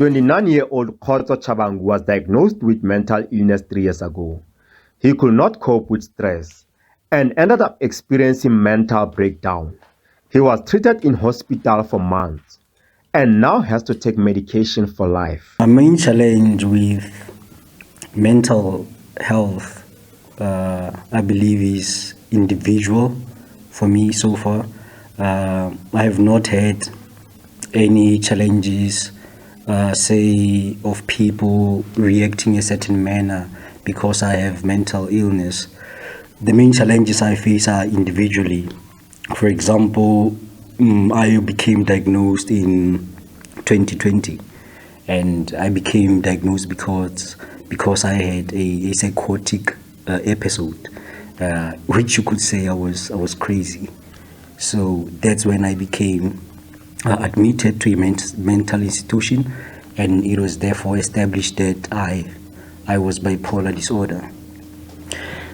29-year-old Khotso Chabang was diagnosed with mental illness 3 years ago. He could not cope with stress and ended up experiencing mental breakdown. He was treated in hospital for months and now has to take medication for life. My main challenge with mental health, I believe, is individual for me so far. I have not had any challenges, say, of people reacting a certain manner because I have mental illness. The main challenges I face are individually. For example, I became diagnosed in 2020, and I became diagnosed because I had a psychotic episode, which you could say I was crazy. So that's when I became admitted to a mental institution, and it was therefore established that I was bipolar disorder.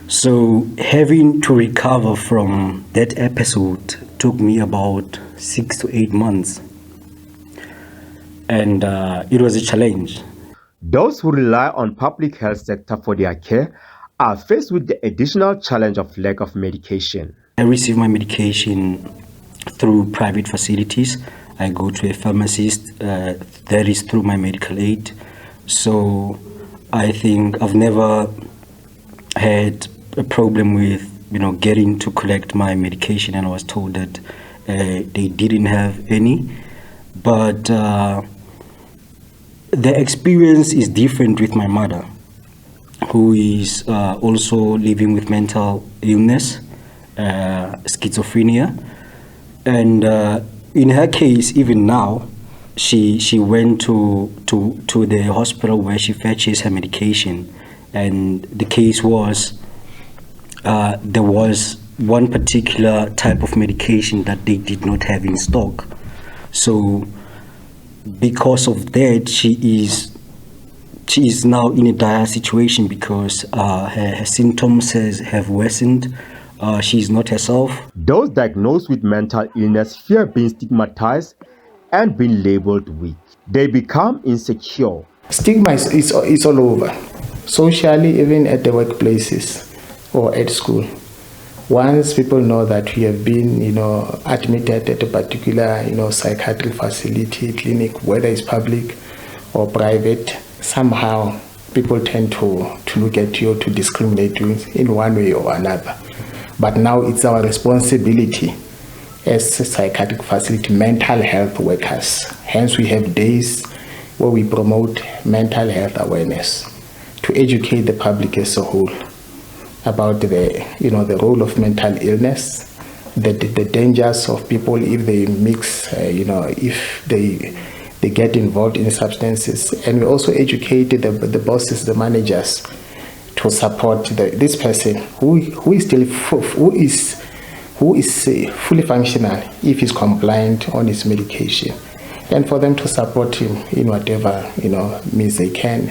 So having to recover from that episode took me about 6 to 8 months, and it was a challenge. Those who rely on public health sector for their care are faced with the additional challenge of lack of medication. I receive my medication through private facilities. I go to a pharmacist, that is through my medical aid. So I think I've never had a problem with getting to collect my medication, and I was told that they didn't have any. But the experience is different with my mother, who is also living with mental illness, schizophrenia, and in her case, even now, she went to the hospital where she fetches her medication, and the case was there was one particular type of medication that they did not have in stock. So because of that, she is now in a dire situation because her symptoms have worsened. She is not herself. Those diagnosed with mental illness fear being stigmatized and being labeled weak. They become insecure. Stigma is all over, socially, even at the workplaces or at school. Once people know that you have been, admitted at a particular, psychiatric facility, clinic, whether it's public or private, somehow people tend to look at you, to discriminate you in one way or another. But now it's our responsibility as a psychiatric facility, mental health workers. Hence, we have days where we promote mental health awareness to educate the public as a whole about the role of mental illness, the dangers of people if they mix, if they get involved in substances, and we also educate the bosses, the managers, to support this person who is fully functional if he's compliant on his medication, and for them to support him in whatever means they can.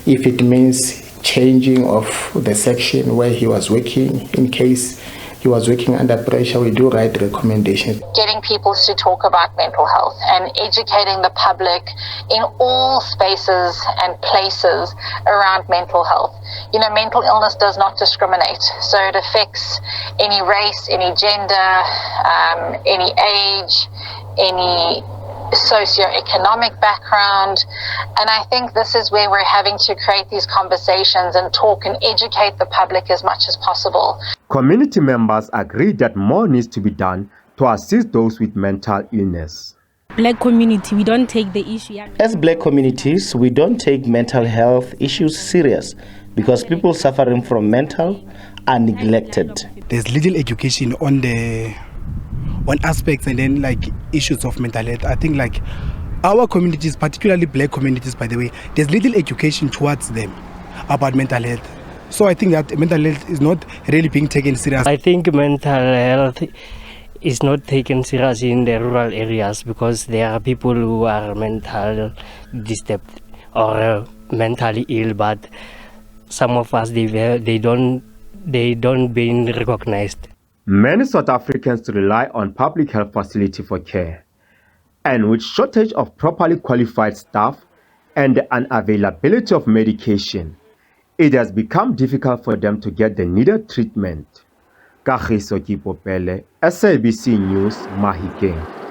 If it means changing of the section where he was working, in case he was working under pressure, we do write recommendations. Getting people to talk about mental health and educating the public in all spaces and places around mental health. Mental illness does not discriminate, so it affects any race, any gender, any age, any socioeconomic background, and I think this is where we're having to create these conversations and talk and educate the public as much as possible. Community members agree that more needs to be done to assist those with mental illness. Black community, we don't take the issue. As black communities, we don't take mental health issues serious because people suffering from mental are neglected. There's little education on aspects and then issues of mental health. I think our communities, particularly black communities, by the way, there's little education towards them about mental health. So I think that mental health is not really being taken serious. I think mental health is not taken serious in the rural areas because there are people who are mental disturbed or mentally ill, but some of us they don't being recognized. Many South Africans rely on public health facility for care, And with shortage of properly qualified staff and the unavailability of medication, it has become difficult for them to get the needed treatment. Kagiso Kipopele, SABC News, Mahikeng.